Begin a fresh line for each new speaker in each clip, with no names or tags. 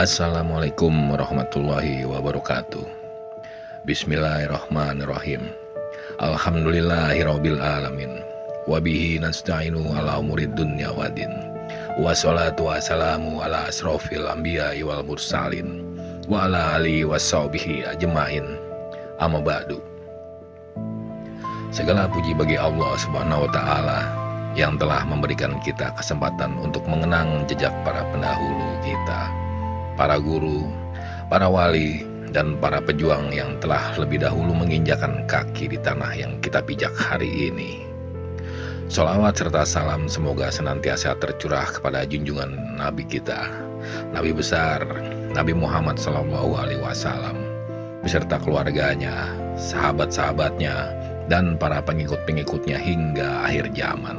Assalamualaikum warahmatullahi wabarakatuh. Bismillahirrahmanirrahim. Alhamdulillahirabbil alamin. Wabihi nasta'inu ala umurid dunya waddin. Wassalatu wassalamu ala asrofil anbiya'i wal mursalin wa ala alihi wassahbihi ajmain. Amma ba'du. Segala puji bagi Allah Subhanahu wa taala yang telah memberikan kita kesempatan untuk mengenang jejak para pendahulu kita, para guru, para wali, dan para pejuang yang telah lebih dahulu menginjakan kaki di tanah yang kita pijak hari ini. Sholawat serta salam semoga senantiasa tercurah kepada junjungan Nabi kita, Nabi besar, Nabi Muhammad SAW, beserta keluarganya, sahabat-sahabatnya, dan para pengikut-pengikutnya hingga akhir zaman.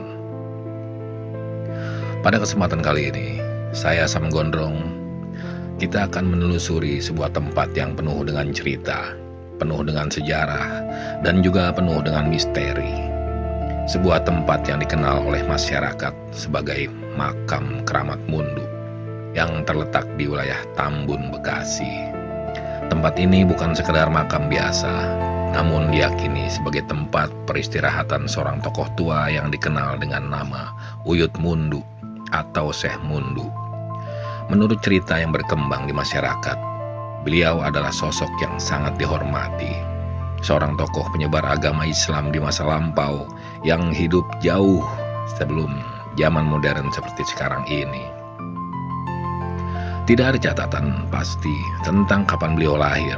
Pada kesempatan kali ini, saya Sam Gondrong, kita akan menelusuri sebuah tempat yang penuh dengan cerita, penuh dengan sejarah, dan juga penuh dengan misteri. Sebuah tempat yang dikenal oleh masyarakat sebagai Makam Keramat Mundu yang terletak di wilayah Tambun, Bekasi. Tempat ini bukan sekedar makam biasa, namun diyakini sebagai tempat peristirahatan seorang tokoh tua yang dikenal dengan nama Uyut Mundu atau Syekh Mundu. Menurut cerita yang berkembang di masyarakat, beliau adalah sosok yang sangat dihormati, seorang tokoh penyebar agama Islam di masa lampau yang hidup jauh sebelum zaman modern seperti sekarang ini. Tidak ada catatan pasti tentang kapan beliau lahir,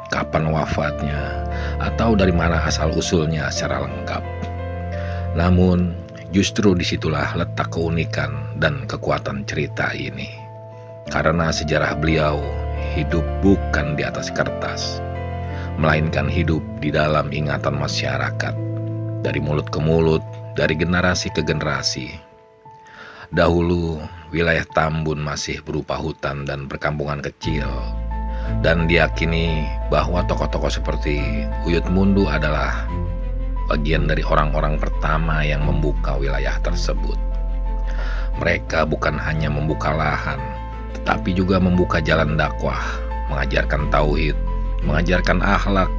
kapan wafatnya, atau dari mana asal-usulnya secara lengkap. Namun, justru disitulah letak keunikan dan kekuatan cerita ini. Karena sejarah beliau hidup bukan di atas kertas, melainkan hidup di dalam ingatan masyarakat, dari mulut ke mulut, dari generasi ke generasi. Dahulu, wilayah Tambun masih berupa hutan dan perkampungan kecil, dan diyakini bahwa tokoh-tokoh seperti Uyut Mundu adalah bagian dari orang-orang pertama yang membuka wilayah tersebut. Mereka bukan hanya membuka lahan, tetapi juga membuka jalan dakwah, mengajarkan tauhid, mengajarkan akhlak,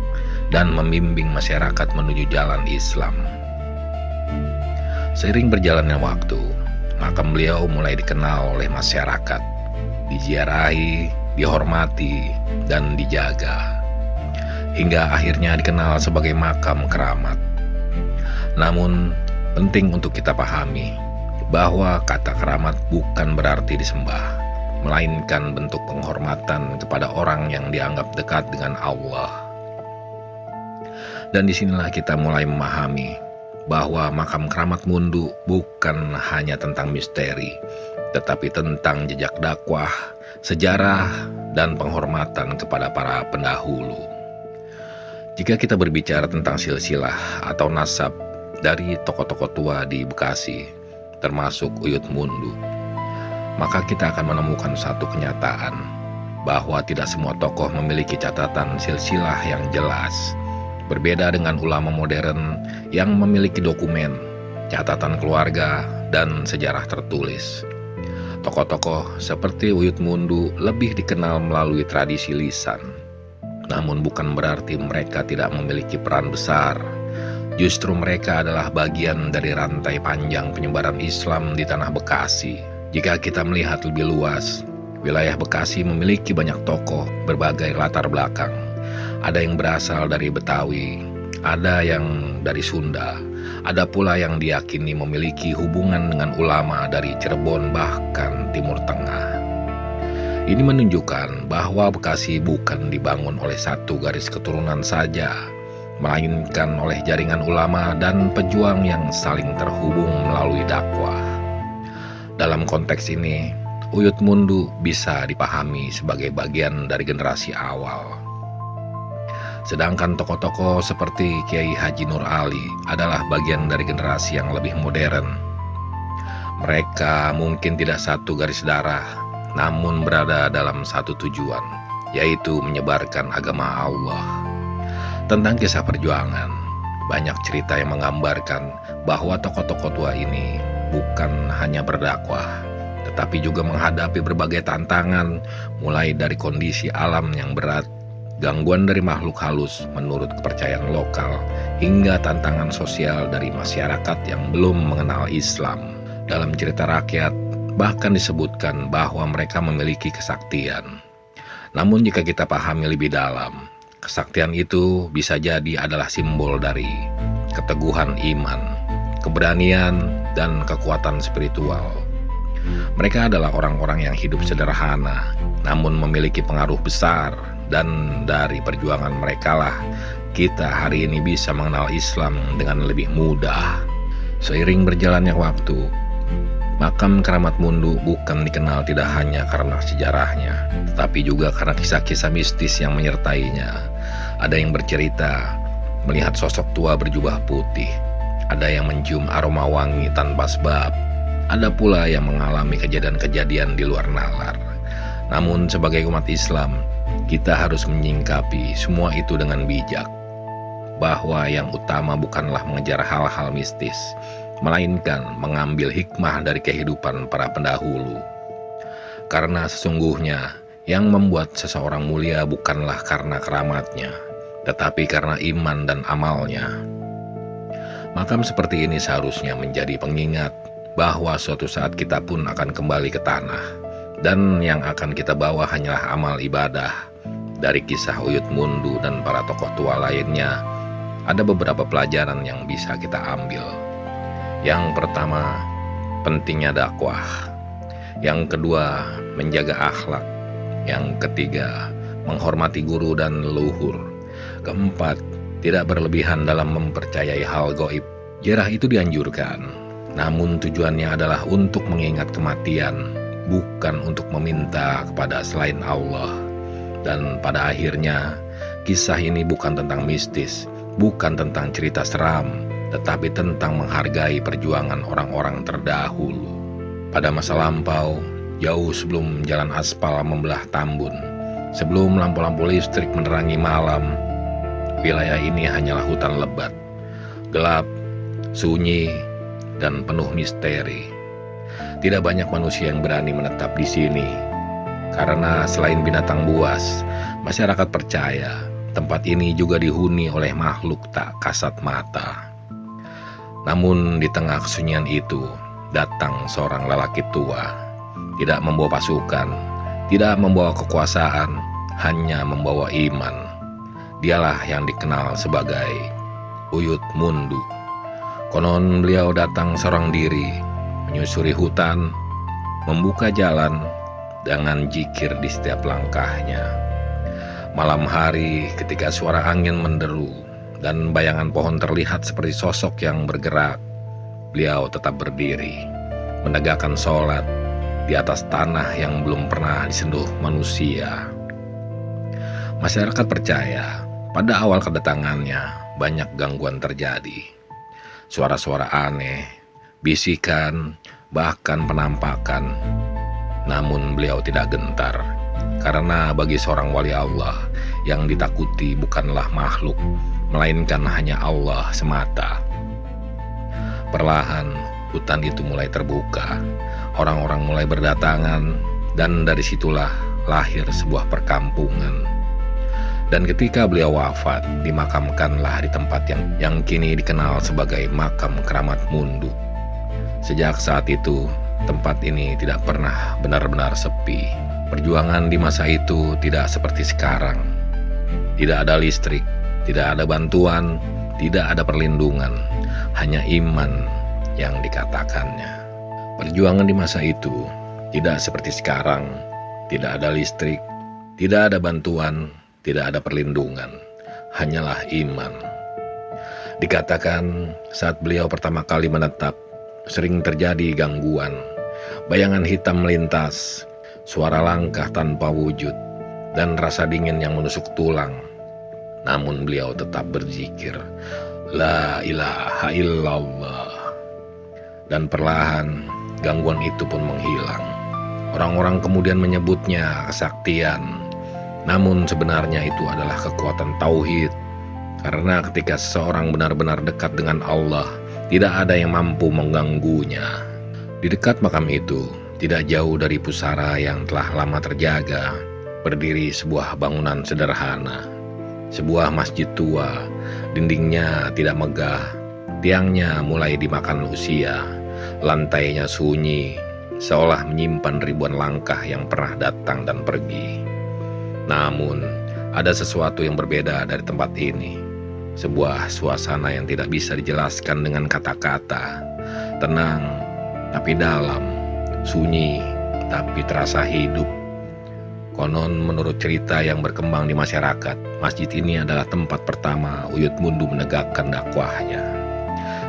dan membimbing masyarakat menuju jalan Islam. Seiring berjalannya waktu, makam beliau mulai dikenal oleh masyarakat, diziarahi, dihormati, dan dijaga, hingga akhirnya dikenal sebagai makam keramat. Namun, penting untuk kita pahami bahwa kata keramat bukan berarti disembah, melainkan bentuk penghormatan kepada orang yang dianggap dekat dengan Allah. Dan disinilah kita mulai memahami bahwa makam keramat Mundu bukan hanya tentang misteri, tetapi tentang jejak dakwah, sejarah, dan penghormatan kepada para pendahulu. Jika kita berbicara tentang silsilah atau nasab dari tokoh-tokoh tua di Bekasi, termasuk Uyut Mundu, maka kita akan menemukan satu kenyataan bahwa tidak semua tokoh memiliki catatan silsilah yang jelas. Berbeda dengan ulama modern yang memiliki dokumen, catatan keluarga, dan sejarah tertulis. Tokoh-tokoh seperti Uyut Mundu lebih dikenal melalui tradisi lisan. Namun bukan berarti mereka tidak memiliki peran besar. Justru mereka adalah bagian dari rantai panjang penyebaran Islam di tanah Bekasi. Jika kita melihat lebih luas, wilayah Bekasi memiliki banyak tokoh berbagai latar belakang. Ada yang berasal dari Betawi, ada yang dari Sunda, ada pula yang diyakini memiliki hubungan dengan ulama dari Cirebon bahkan Timur Tengah. Ini menunjukkan bahwa Bekasi bukan dibangun oleh satu garis keturunan saja, melainkan oleh jaringan ulama dan pejuang yang saling terhubung melalui dakwah. Dalam konteks ini, Uyut Mundu bisa dipahami sebagai bagian dari generasi awal. Sedangkan tokoh-tokoh seperti Kiai Haji Nur Ali adalah bagian dari generasi yang lebih modern. Mereka mungkin tidak satu garis darah, namun berada dalam satu tujuan, yaitu menyebarkan agama Allah. Tentang kisah perjuangan, banyak cerita yang menggambarkan bahwa tokoh-tokoh tua ini bukan hanya berdakwah, tetapi juga menghadapi berbagai tantangan, mulai dari kondisi alam yang berat, gangguan dari makhluk halus menurut kepercayaan lokal, hingga tantangan sosial dari masyarakat yang belum mengenal Islam. Dalam cerita rakyat, bahkan disebutkan bahwa mereka memiliki kesaktian. Namun jika kita pahami lebih dalam, kesaktian itu bisa jadi adalah simbol dari keteguhan iman, keberanian, dan kekuatan spiritual. Mereka adalah orang-orang yang hidup sederhana, namun memiliki pengaruh besar, dan dari perjuangan mereka lah kita hari ini bisa mengenal Islam dengan lebih mudah. Seiring berjalannya waktu, makam Keramat Mundu bukan dikenal tidak hanya karena sejarahnya, tetapi juga karena kisah-kisah mistis yang menyertainya. Ada yang bercerita melihat sosok tua berjubah putih, ada yang mencium aroma wangi tanpa sebab, ada pula yang mengalami kejadian-kejadian di luar nalar. Namun sebagai umat Islam, kita harus menyingkapi semua itu dengan bijak, bahwa yang utama bukanlah mengejar hal-hal mistis, melainkan mengambil hikmah dari kehidupan para pendahulu. Karena sesungguhnya yang membuat seseorang mulia bukanlah karena keramatnya, tetapi karena iman dan amalnya. Makam seperti ini seharusnya menjadi pengingat bahwa suatu saat kita pun akan kembali ke tanah, dan yang akan kita bawa hanyalah amal ibadah. Dari kisah Uyut Mundu dan para tokoh tua lainnya, ada beberapa pelajaran yang bisa kita ambil. Yang pertama, pentingnya dakwah. Yang kedua, menjaga akhlak. Yang ketiga, menghormati guru dan leluhur. Keempat, tidak berlebihan dalam mempercayai hal gaib. Ziarah itu dianjurkan, namun tujuannya adalah untuk mengingat kematian, bukan untuk meminta kepada selain Allah. Dan pada akhirnya, kisah ini bukan tentang mistis, bukan tentang cerita seram, tetapi tentang menghargai perjuangan orang-orang terdahulu. Pada masa lampau, jauh sebelum jalan aspal membelah Tambun, sebelum lampu-lampu listrik menerangi malam, wilayah ini hanyalah hutan lebat, gelap, sunyi, dan penuh misteri. Tidak banyak manusia yang berani menetap di sini, karena selain binatang buas, masyarakat percaya tempat ini juga dihuni oleh makhluk tak kasat mata. Namun di tengah kesunyian itu, datang seorang lelaki tua, tidak membawa pasukan, tidak membawa kekuasaan, hanya membawa iman. Dialah yang dikenal sebagai Uyut Mundu. Konon beliau datang seorang diri, menyusuri hutan, membuka jalan dengan zikir di setiap langkahnya. Malam hari ketika suara angin menderu dan bayangan pohon terlihat seperti sosok yang bergerak, beliau tetap berdiri, menegakkan sholat di atas tanah yang belum pernah disentuh manusia. Masyarakat percaya pada awal kedatangannya banyak gangguan terjadi. Suara-suara aneh, bisikan, bahkan penampakan. Namun beliau tidak gentar, karena bagi seorang wali Allah yang ditakuti bukanlah makhluk, melainkan hanya Allah semata. Perlahan hutan itu mulai terbuka, orang-orang mulai berdatangan, dan dari situlah lahir sebuah perkampungan. Dan ketika beliau wafat, dimakamkanlah di tempat yang kini dikenal sebagai makam Keramat Mundu. Sejak saat itu, tempat ini tidak pernah benar-benar sepi. Perjuangan di masa itu tidak seperti sekarang. Tidak ada listrik, tidak ada bantuan, tidak ada perlindungan, hanya iman yang dikatakannya. Perjuangan di masa itu tidak seperti sekarang. Tidak ada listrik, tidak ada bantuan, tidak ada perlindungan, hanyalah iman. Dikatakan saat beliau pertama kali menetap, sering terjadi gangguan. Bayangan hitam melintas, suara langkah tanpa wujud, dan rasa dingin yang menusuk tulang. Namun beliau tetap berzikir, La ilaha illallah. Dan perlahan gangguan itu pun menghilang. Orang-orang kemudian menyebutnya kesaktian. Namun sebenarnya itu adalah kekuatan tauhid. Karena ketika seseorang benar-benar dekat dengan Allah, tidak ada yang mampu mengganggunya. Di dekat makam itu, tidak jauh dari pusara yang telah lama terjaga, berdiri sebuah bangunan sederhana. Sebuah masjid tua, dindingnya tidak megah, tiangnya mulai dimakan usia, lantainya sunyi, seolah menyimpan ribuan langkah yang pernah datang dan pergi. Namun, ada sesuatu yang berbeda dari tempat ini. Sebuah suasana yang tidak bisa dijelaskan dengan kata-kata. Tenang, tapi dalam. Sunyi, tapi terasa hidup. Konon menurut cerita yang berkembang di masyarakat, masjid ini adalah tempat pertama Uyut Mundu menegakkan dakwahnya.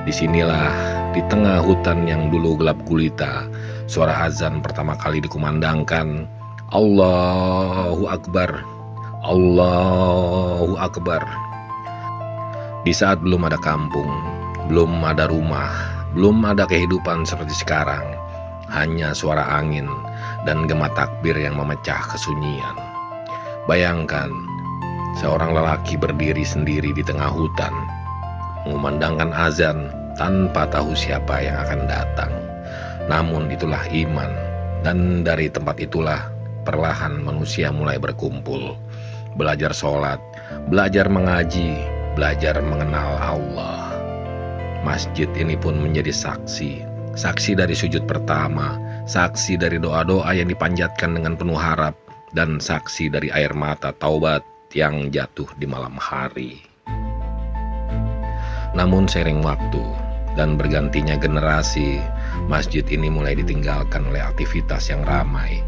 Disinilah, di tengah hutan yang dulu gelap gulita, suara azan pertama kali dikumandangkan. Allahu Akbar, Allahu Akbar. Di saat belum ada kampung, belum ada rumah, belum ada kehidupan seperti sekarang, hanya suara angin dan gema takbir yang memecah kesunyian. Bayangkan, seorang lelaki berdiri sendiri di tengah hutan, mengumandangkan azan tanpa tahu siapa yang akan datang. Namun itulah iman, dan dari tempat itulah perlahan manusia mulai berkumpul, belajar sholat, belajar mengaji, belajar mengenal Allah. Masjid ini pun menjadi saksi dari sujud pertama, saksi dari doa-doa yang dipanjatkan dengan penuh harap, dan saksi dari air mata taubat yang jatuh di malam hari. Namun seiring waktu dan bergantinya generasi, masjid ini mulai ditinggalkan oleh aktivitas yang ramai.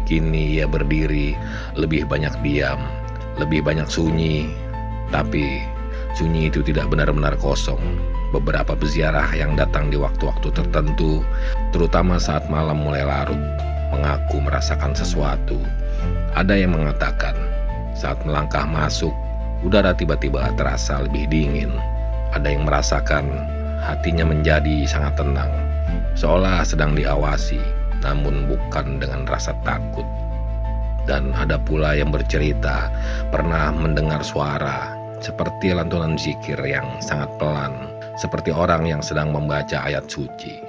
Kini ia berdiri, lebih banyak diam, lebih banyak sunyi, tapi sunyi itu tidak benar-benar kosong. Beberapa peziarah yang datang di waktu-waktu tertentu, terutama saat malam mulai larut, mengaku merasakan sesuatu. Ada yang mengatakan, saat melangkah masuk, udara tiba-tiba terasa lebih dingin. Ada yang merasakan hatinya menjadi sangat tenang, seolah sedang diawasi, namun bukan dengan rasa takut. Dan ada pula yang bercerita pernah mendengar suara seperti lantunan zikir yang sangat pelan, seperti orang yang sedang membaca ayat suci.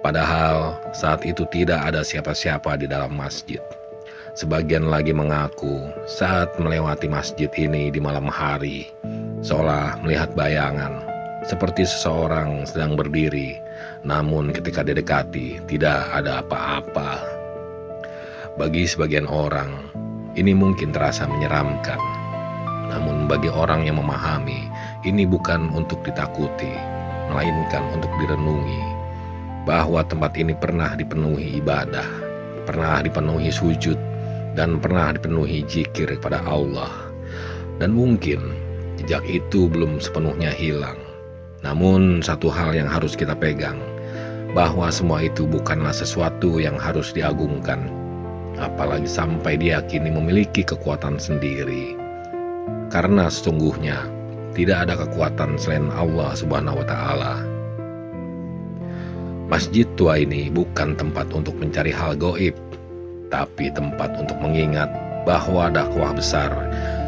Padahal saat itu tidak ada siapa-siapa di dalam masjid. Sebagian lagi mengaku saat melewati masjid ini di malam hari, seolah melihat bayangan, seperti seseorang sedang berdiri, namun ketika didekati tidak ada apa-apa. Bagi sebagian orang, ini mungkin terasa menyeramkan. Namun bagi orang yang memahami, ini bukan untuk ditakuti, melainkan untuk direnungi, bahwa tempat ini pernah dipenuhi ibadah, pernah dipenuhi sujud, dan pernah dipenuhi zikir kepada Allah. Dan mungkin jejak itu belum sepenuhnya hilang. Namun satu hal yang harus kita pegang, bahwa semua itu bukanlah sesuatu yang harus diagungkan, apalagi sampai diyakini memiliki kekuatan sendiri. Karena sesungguhnya tidak ada kekuatan selain Allah Subhanahu wa Ta'ala. Masjid tua ini bukan tempat untuk mencari hal gaib, tapi tempat untuk mengingat bahwa dakwah besar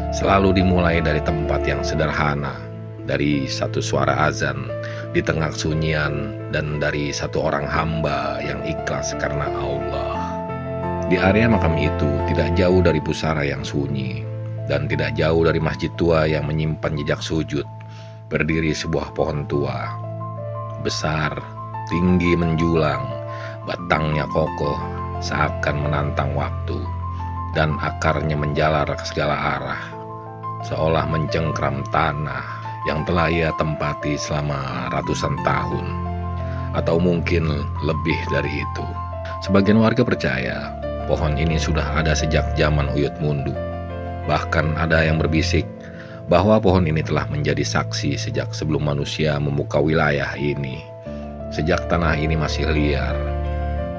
selalu dimulai dari tempat yang sederhana, dari satu suara azan di tengah kesunyian, dan dari satu orang hamba yang ikhlas karena Allah. Di area makam itu tidak jauh dari pusara yang sunyi, dan tidak jauh dari masjid tua yang menyimpan jejak sujud, berdiri sebuah pohon tua. Besar, tinggi menjulang, batangnya kokoh, seakan menantang waktu, dan akarnya menjalar ke segala arah, seolah mencengkram tanah yang telah ia tempati selama ratusan tahun, atau mungkin lebih dari itu. Sebagian warga percaya, pohon ini sudah ada sejak zaman Uyut Mundu. Bahkan ada yang berbisik bahwa pohon ini telah menjadi saksi sejak sebelum manusia membuka wilayah ini. Sejak tanah ini masih liar,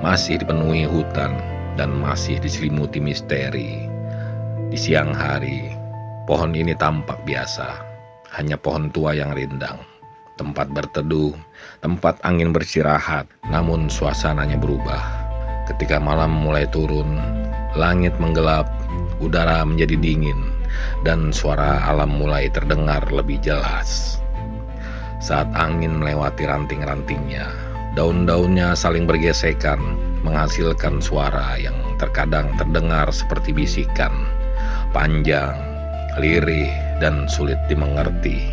masih dipenuhi hutan, dan masih diselimuti misteri. Di siang hari, pohon ini tampak biasa, hanya pohon tua yang rindang, tempat berteduh, tempat angin beristirahat. Namun suasananya berubah. Ketika malam mulai turun, langit menggelap, udara menjadi dingin, dan suara alam mulai terdengar lebih jelas. Saat angin melewati ranting-rantingnya, Daun-daunnya saling bergesekan, menghasilkan suara yang terkadang terdengar seperti bisikan, panjang, lirih, dan sulit dimengerti.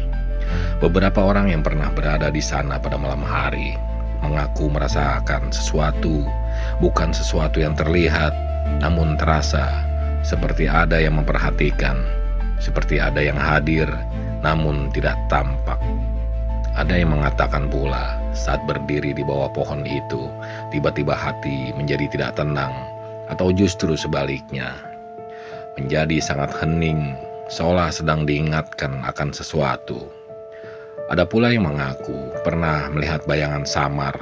Beberapa orang yang pernah berada di sana pada malam hari mengaku merasakan sesuatu, bukan sesuatu yang terlihat, namun terasa, seperti ada yang memperhatikan, seperti ada yang hadir, namun tidak tampak. Ada yang mengatakan pula, saat berdiri di bawah pohon itu, tiba-tiba hati menjadi tidak tenang, atau justru sebaliknya, menjadi sangat hening, seolah sedang diingatkan akan sesuatu. Ada pula yang mengaku pernah melihat bayangan samar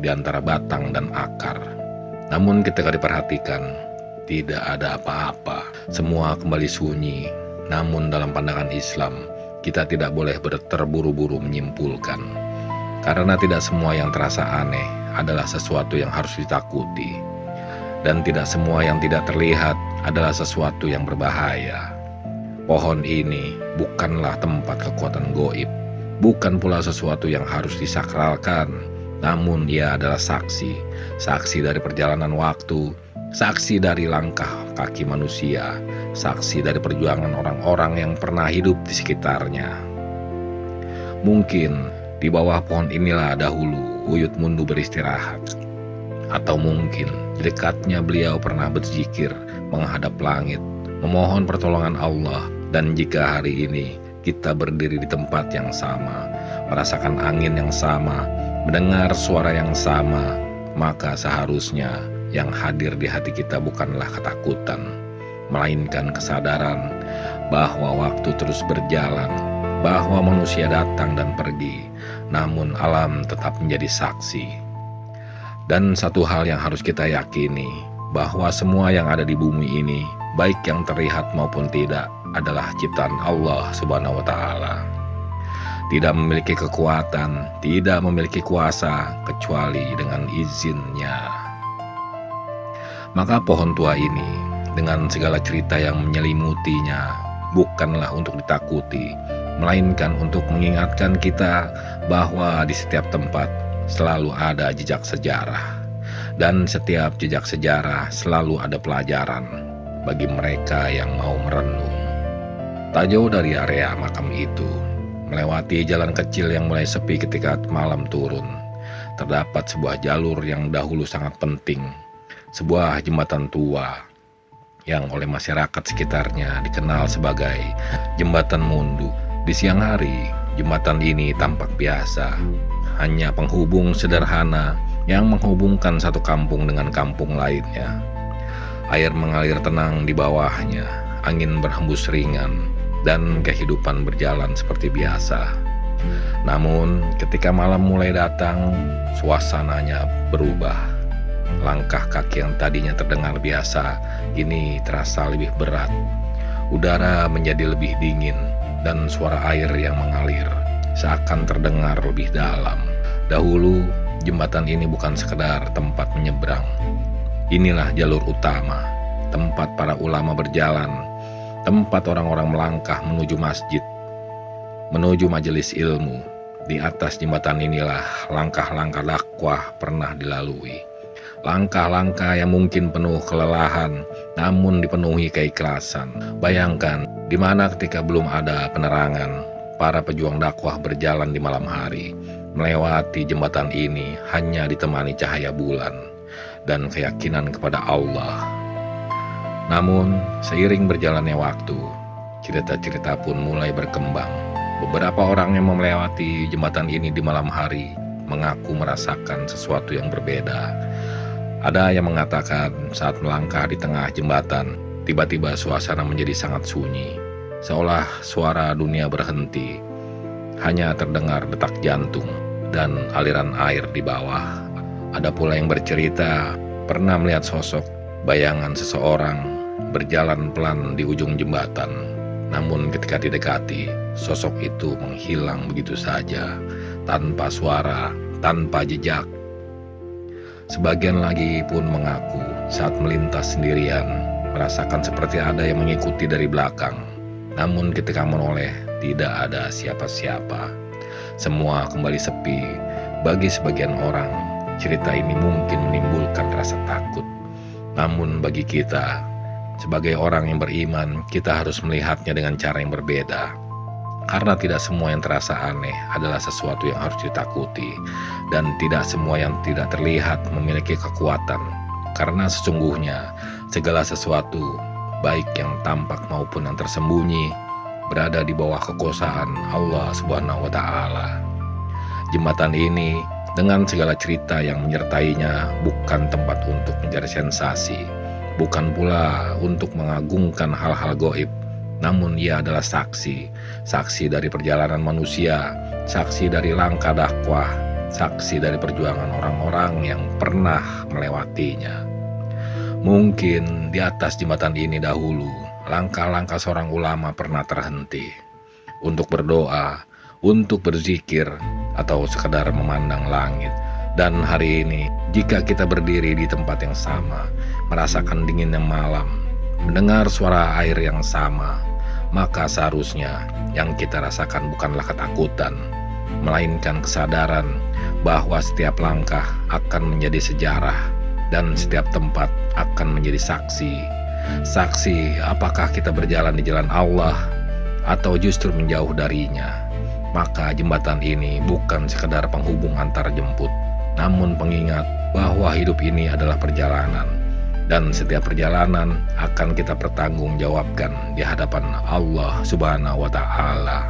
di antara batang dan akar. Namun ketika diperhatikan, tidak ada apa-apa, semua kembali sunyi. Namun dalam pandangan Islam, kita tidak boleh terburu-buru menyimpulkan. Karena tidak semua yang terasa aneh adalah sesuatu yang harus ditakuti. Dan tidak semua yang tidak terlihat adalah sesuatu yang berbahaya. Pohon ini bukanlah tempat kekuatan goib, bukan pula sesuatu yang harus disakralkan, namun ia adalah saksi dari perjalanan waktu, saksi dari langkah kaki manusia, saksi dari perjuangan orang-orang yang pernah hidup di sekitarnya. Mungkin di bawah pohon inilah dahulu Uyut Mundu beristirahat. Atau mungkin di dekatnya beliau pernah berzikir, menghadap langit, memohon pertolongan Allah. Dan jika hari ini kita berdiri di tempat yang sama, merasakan angin yang sama, mendengar suara yang sama, maka seharusnya yang hadir di hati kita bukanlah ketakutan, melainkan kesadaran bahwa waktu terus berjalan, bahwa manusia datang dan pergi, namun alam tetap menjadi saksi. Dan satu hal yang harus kita yakini, bahwa semua yang ada di bumi ini, baik yang terlihat maupun tidak, adalah ciptaan Allah Subhanahu wa Ta'ala. Tidak memiliki kekuatan, tidak memiliki kuasa kecuali dengan izinnya. Maka pohon tua ini dengan segala cerita yang menyelimutinya bukanlah untuk ditakuti, melainkan untuk mengingatkan kita bahwa di setiap tempat selalu ada jejak sejarah, dan setiap jejak sejarah selalu ada pelajaran bagi mereka yang mau merenung. Tak jauh dari area makam itu, melewati jalan kecil yang mulai sepi ketika malam turun, terdapat sebuah jalur yang dahulu sangat penting, sebuah jembatan tua yang oleh masyarakat sekitarnya dikenal sebagai Jembatan Mundu. Di siang hari, jembatan ini tampak biasa, hanya penghubung sederhana yang menghubungkan satu kampung dengan kampung lainnya. Air mengalir tenang di bawahnya, angin berhembus ringan, dan kehidupan berjalan seperti biasa. Namun, ketika malam mulai datang, suasananya berubah. Langkah kaki yang tadinya terdengar biasa, kini terasa lebih berat. Udara menjadi lebih dingin, dan suara air yang mengalir seakan terdengar lebih dalam. Dahulu, jembatan ini bukan sekedar tempat menyeberang. Inilah jalur utama, tempat para ulama berjalan, tempat orang-orang melangkah menuju masjid, menuju majelis ilmu. Di atas jembatan inilah langkah-langkah dakwah pernah dilalui. Langkah-langkah yang mungkin penuh kelelahan, namun dipenuhi keikhlasan. Bayangkan, di mana ketika belum ada penerangan, para pejuang dakwah berjalan di malam hari, melewati jembatan ini hanya ditemani cahaya bulan dan keyakinan kepada Allah. Namun, seiring berjalannya waktu, cerita-cerita pun mulai berkembang. Beberapa orang yang melewati jembatan ini di malam hari mengaku merasakan sesuatu yang berbeda. Ada yang mengatakan saat melangkah di tengah jembatan, tiba-tiba suasana menjadi sangat sunyi, seolah suara dunia berhenti. Hanya terdengar detak jantung dan aliran air di bawah. Ada pula yang bercerita pernah melihat sosok bayangan seseorang berjalan pelan di ujung jembatan. Namun ketika didekati, sosok itu menghilang begitu saja, tanpa suara, tanpa jejak. Sebagian lagi pun mengaku saat melintas sendirian, merasakan seperti ada yang mengikuti dari belakang. Namun ketika menoleh, tidak ada siapa-siapa. Semua kembali sepi. Bagi sebagian orang, cerita ini mungkin menimbulkan rasa takut. Namun bagi kita, sebagai orang yang beriman, kita harus melihatnya dengan cara yang berbeda. Karena tidak semua yang terasa aneh adalah sesuatu yang harus ditakuti, dan tidak semua yang tidak terlihat memiliki kekuatan. Karena sesungguhnya segala sesuatu, baik yang tampak maupun yang tersembunyi, berada di bawah kekuasaan Allah Subhanahu wa Ta'ala. Jembatan ini dengan segala cerita yang menyertainya bukan tempat untuk mencari sensasi, bukan pula untuk mengagungkan hal-hal gaib. Namun ia adalah saksi dari perjalanan manusia, saksi dari langkah dakwah, saksi dari perjuangan orang-orang yang pernah melewatinya. Mungkin di atas jembatan ini dahulu, langkah-langkah seorang ulama pernah terhenti untuk berdoa, untuk berzikir, atau sekedar memandang langit. Dan hari ini, jika kita berdiri di tempat yang sama, merasakan dinginnya malam, mendengar suara air yang sama, maka seharusnya yang kita rasakan bukanlah ketakutan, melainkan kesadaran bahwa setiap langkah akan menjadi sejarah dan setiap tempat akan menjadi saksi. Saksi apakah kita berjalan di jalan Allah atau justru menjauh darinya. Maka jembatan ini bukan sekedar penghubung antar jemput, namun pengingat bahwa hidup ini adalah perjalanan. Dan setiap perjalanan akan kita pertanggungjawabkan di hadapan Allah Subhanahu wa Ta'ala.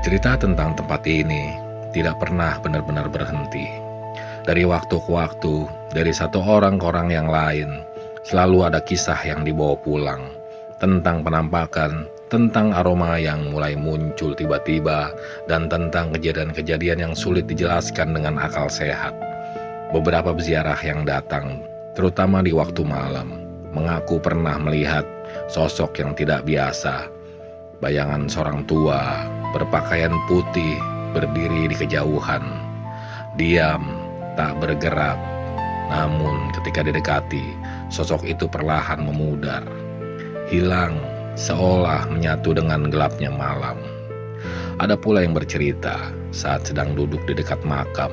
Cerita tentang tempat ini tidak pernah benar-benar berhenti. Dari waktu ke waktu, dari satu orang ke orang yang lain, selalu ada kisah yang dibawa pulang tentang penampakan, tentang aroma yang mulai muncul tiba-tiba, dan tentang kejadian-kejadian yang sulit dijelaskan dengan akal sehat. Beberapa peziarah yang datang, terutama di waktu malam, mengaku pernah melihat sosok yang tidak biasa. Bayangan seorang tua berpakaian putih berdiri di kejauhan, diam, tak bergerak. Namun ketika didekati, sosok itu perlahan memudar, hilang, seolah menyatu dengan gelapnya malam. Ada pula yang bercerita saat sedang duduk di dekat makam,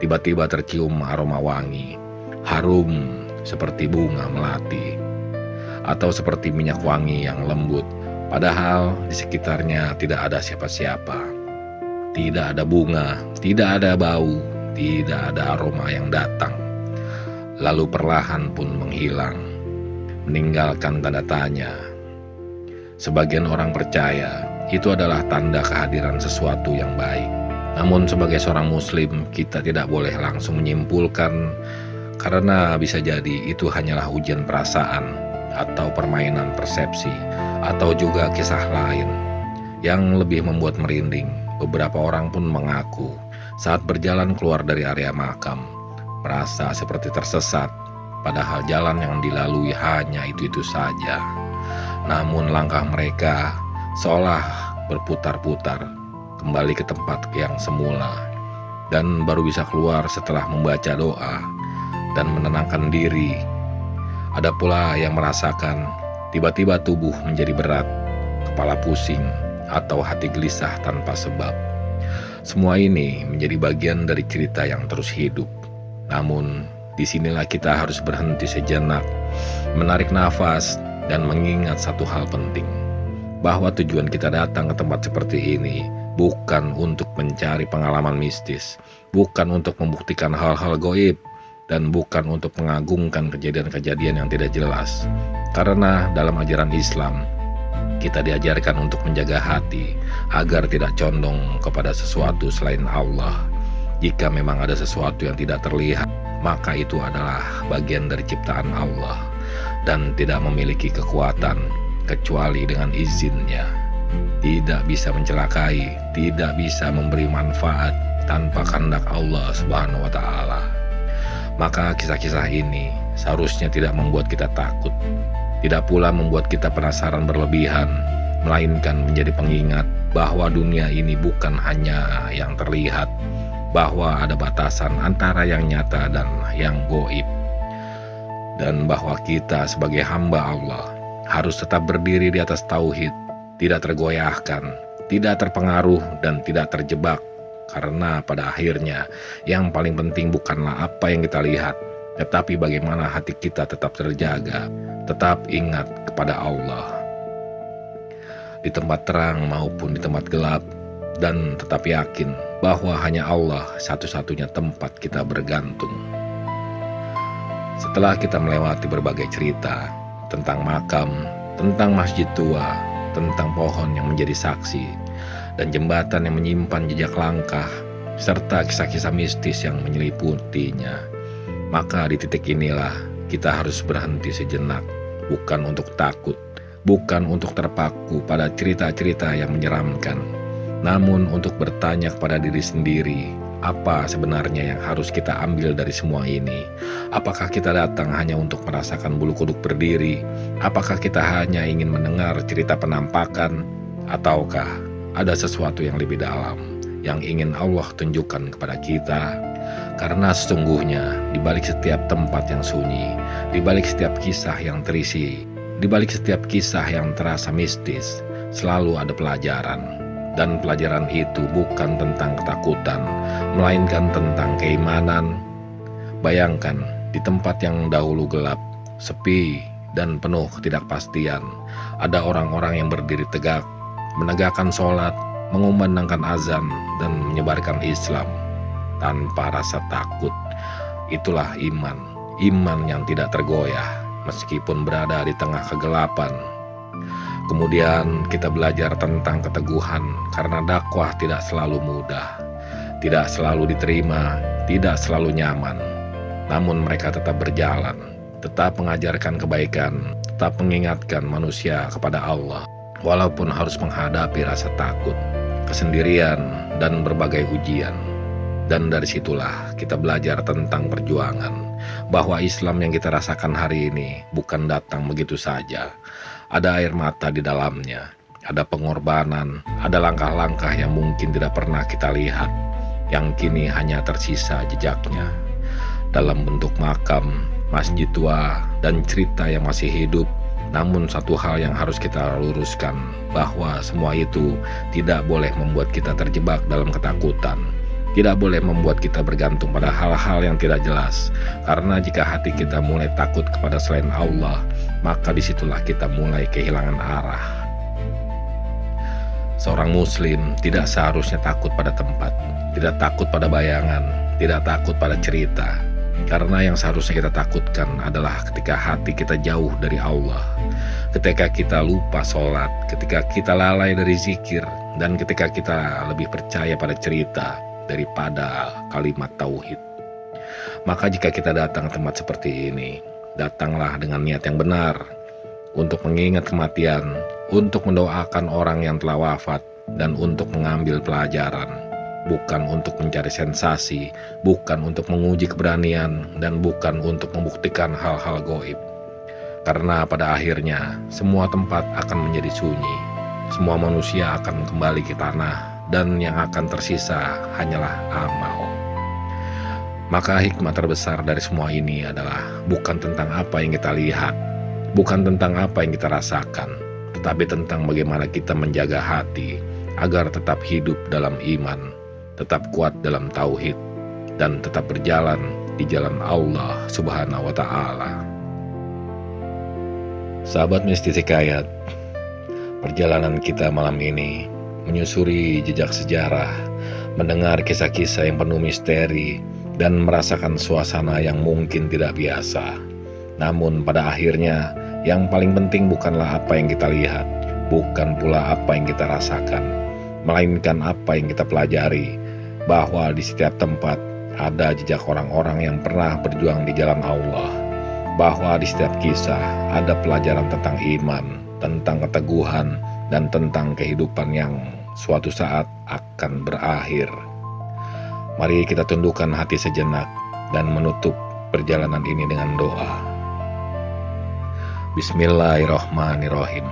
tiba-tiba tercium aroma wangi, harum seperti bunga melati, atau seperti minyak wangi yang lembut, padahal di sekitarnya tidak ada siapa-siapa. Tidak ada bunga, tidak ada bau, tidak ada aroma yang datang. Lalu perlahan pun menghilang, meninggalkan tanda tanya. Sebagian orang percaya itu adalah tanda kehadiran sesuatu yang baik. Namun sebagai seorang muslim, kita tidak boleh langsung menyimpulkan, karena bisa jadi itu hanyalah ujian perasaan atau permainan persepsi, atau juga kisah lain yang lebih membuat merinding. Beberapa orang pun mengaku saat berjalan keluar dari area makam, merasa seperti tersesat, padahal jalan yang dilalui hanya itu-itu saja. Namun langkah mereka seolah berputar-putar kembali ke tempat yang semula, dan baru bisa keluar setelah membaca doa dan menenangkan diri. Ada pula yang merasakan tiba-tiba tubuh menjadi berat, kepala pusing, atau hati gelisah tanpa sebab. Semua ini menjadi bagian dari cerita yang terus hidup. Namun disinilah kita harus berhenti sejenak, menarik nafas, dan mengingat satu hal penting, bahwa tujuan kita datang ke tempat seperti ini bukan untuk mencari pengalaman mistis, bukan untuk membuktikan hal-hal gaib, dan bukan untuk mengagungkan kejadian-kejadian yang tidak jelas. Karena dalam ajaran Islam, kita diajarkan untuk menjaga hati agar tidak condong kepada sesuatu selain Allah. Jika memang ada sesuatu yang tidak terlihat, maka itu adalah bagian dari ciptaan Allah dan tidak memiliki kekuatan kecuali dengan izinnya. Tidak bisa mencelakai, tidak bisa memberi manfaat tanpa kehendak Allah Subhanahu wa Ta'ala. Maka kisah-kisah ini seharusnya tidak membuat kita takut, tidak pula membuat kita penasaran berlebihan, melainkan menjadi pengingat bahwa dunia ini bukan hanya yang terlihat, bahwa ada batasan antara yang nyata dan yang gaib, dan bahwa kita sebagai hamba Allah harus tetap berdiri di atas tauhid, tidak tergoyahkan, tidak terpengaruh, dan tidak terjebak Karena pada akhirnya yang paling penting bukanlah apa yang kita lihat, tetapi bagaimana hati kita tetap terjaga, tetap ingat kepada Allah. Di tempat terang maupun di tempat gelap, dan tetap yakin bahwa hanya Allah satu-satunya tempat kita bergantung. Setelah kita melewati berbagai cerita tentang makam, tentang masjid tua, tentang pohon yang menjadi saksi, dan jembatan yang menyimpan jejak langkah, serta kisah-kisah mistis yang menyeliputinya, maka di titik inilah kita harus berhenti sejenak, bukan untuk takut, bukan untuk terpaku pada cerita-cerita yang menyeramkan, namun untuk bertanya kepada diri sendiri, apa sebenarnya yang harus kita ambil dari semua ini? Apakah kita datang hanya untuk merasakan bulu kuduk berdiri? Apakah kita hanya ingin mendengar cerita penampakan? Ataukah ada sesuatu yang lebih dalam yang ingin Allah tunjukkan kepada kita? Karena sesungguhnya di balik setiap tempat yang sunyi, di balik setiap kisah yang terisi, di balik setiap kisah yang terasa mistis, selalu ada pelajaran. Dan pelajaran itu bukan tentang ketakutan, melainkan tentang keimanan. Bayangkan, di tempat yang dahulu gelap, sepi, dan penuh ketidakpastian, ada orang-orang yang berdiri tegak, menegakkan sholat, mengumandangkan azan, dan menyebarkan Islam tanpa rasa takut. Itulah iman, iman yang tidak tergoyah, meskipun berada di tengah kegelapan. Kemudian kita belajar tentang keteguhan, karena dakwah tidak selalu mudah, tidak selalu diterima, tidak selalu nyaman. Namun mereka tetap berjalan, tetap mengajarkan kebaikan, tetap mengingatkan manusia kepada Allah, walaupun harus menghadapi rasa takut, kesendirian, dan berbagai ujian. Dan dari situlah kita belajar tentang perjuangan, bahwa Islam yang kita rasakan hari ini bukan datang begitu saja. Ada air mata di dalamnya, ada pengorbanan, ada langkah-langkah yang mungkin tidak pernah kita lihat, yang kini hanya tersisa jejaknya. Dalam bentuk makam, masjid tua, dan cerita yang masih hidup. Namun satu hal yang harus kita luruskan, bahwa semua itu tidak boleh membuat kita terjebak dalam ketakutan. Tidak boleh membuat kita bergantung pada hal-hal yang tidak jelas. Karena jika hati kita mulai takut kepada selain Allah, maka disitulah kita mulai kehilangan arah. Seorang muslim tidak seharusnya takut pada tempat, tidak takut pada bayangan, tidak takut pada cerita. Karena yang seharusnya kita takutkan adalah ketika hati kita jauh dari Allah, ketika kita lupa sholat, ketika kita lalai dari zikir, dan ketika kita lebih percaya pada cerita daripada kalimat tauhid. Maka jika kita datang ke tempat seperti ini, datanglah dengan niat yang benar, untuk mengingat kematian, untuk mendoakan orang yang telah wafat, dan untuk mengambil pelajaran, bukan untuk mencari sensasi, bukan untuk menguji keberanian, dan bukan untuk membuktikan hal-hal gaib. Karena pada akhirnya semua tempat akan menjadi sunyi, semua manusia akan kembali ke tanah, dan yang akan tersisa hanyalah amal. Maka hikmah terbesar dari semua ini adalah bukan tentang apa yang kita lihat, bukan tentang apa yang kita rasakan, tetapi tentang bagaimana kita menjaga hati agar tetap hidup dalam iman, tetap kuat dalam tauhid, dan tetap berjalan di jalan Allah Subhanahu wa Ta'ala. Sahabat Mistis Hikayat, perjalanan kita malam ini menyusuri jejak sejarah, mendengar kisah-kisah yang penuh misteri, dan merasakan suasana yang mungkin tidak biasa. Namun pada akhirnya, yang paling penting bukanlah apa yang kita lihat, bukan pula apa yang kita rasakan, melainkan apa yang kita pelajari, bahwa di setiap tempat ada jejak orang-orang yang pernah berjuang di jalan Allah, bahwa di setiap kisah ada pelajaran tentang iman, tentang keteguhan, dan tentang kehidupan yang suatu saat akan berakhir. Mari kita tundukkan hati sejenak dan menutup perjalanan ini dengan doa. Bismillahirrahmanirrahim.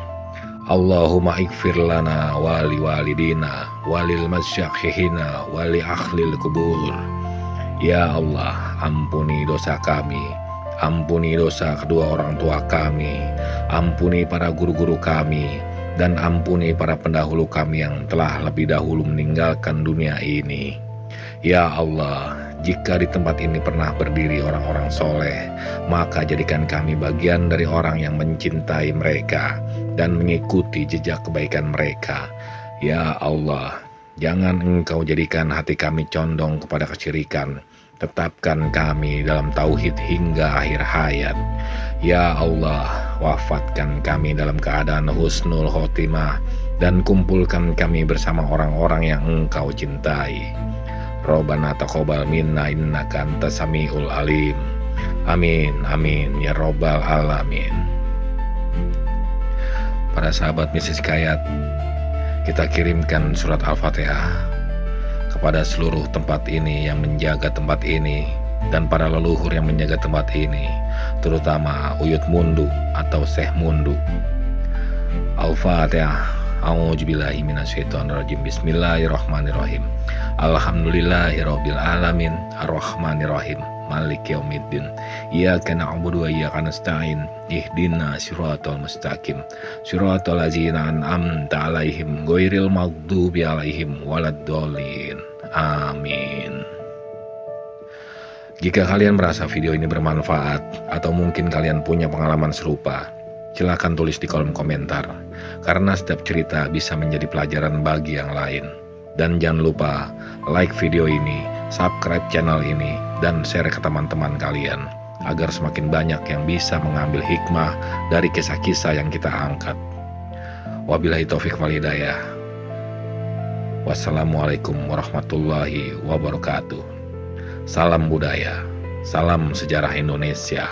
Allahumma ighfir lana wali walidina walil masyakhihina wali akhlil kubur. Ya Allah, ampuni dosa kami, ampuni dosa kedua orang tua kami, ampuni para guru-guru kami, dan ampuni para pendahulu kami yang telah lebih dahulu meninggalkan dunia ini. Ya Allah, jika di tempat ini pernah berdiri orang-orang soleh, maka jadikan kami bagian dari orang yang mencintai mereka dan mengikuti jejak kebaikan mereka. Ya Allah, jangan Engkau jadikan hati kami condong kepada kesyirikan. Tetapkan kami dalam tauhid hingga akhir hayat. Ya Allah, wafatkan kami dalam keadaan husnul khotimah dan kumpulkan kami bersama orang-orang yang Engkau cintai. Rabbana taqabbal minna innaka antas samiul alim. Amin, amin, ya Rabbal alamin. Para sahabat misi Hikayat, kita kirimkan surat Al-Fatihah kepada seluruh tempat ini yang menjaga tempat ini dan para leluhur yang menjaga tempat ini, terutama Uyut Mundu atau Syekh Mundu. Al-Fatihah. A'udzubillahi minasyaitonirrajim. Bismillahirrahmanirrahim. Alhamdulillahirabbil alamin. Arrahmanirrahim. Maliki yaumiddin. Iyyaka na'budu wa iyyaka nasta'in. Ihdinas siratal mustaqim. Siratal ladzina an'amta 'alaihim ghairil maghdubi 'alaihim waladdallin. Amin. Jika kalian merasa video ini bermanfaat atau mungkin kalian punya pengalaman serupa, silakan tulis di kolom komentar, karena setiap cerita bisa menjadi pelajaran bagi yang lain. Dan jangan lupa like video ini, subscribe channel ini, dan share ke teman-teman kalian, agar semakin banyak yang bisa mengambil hikmah dari kisah-kisah yang kita angkat. Wabillahi taufiq wal hidayah. Wassalamualaikum warahmatullahi wabarakatuh. Salam budaya, salam sejarah Indonesia.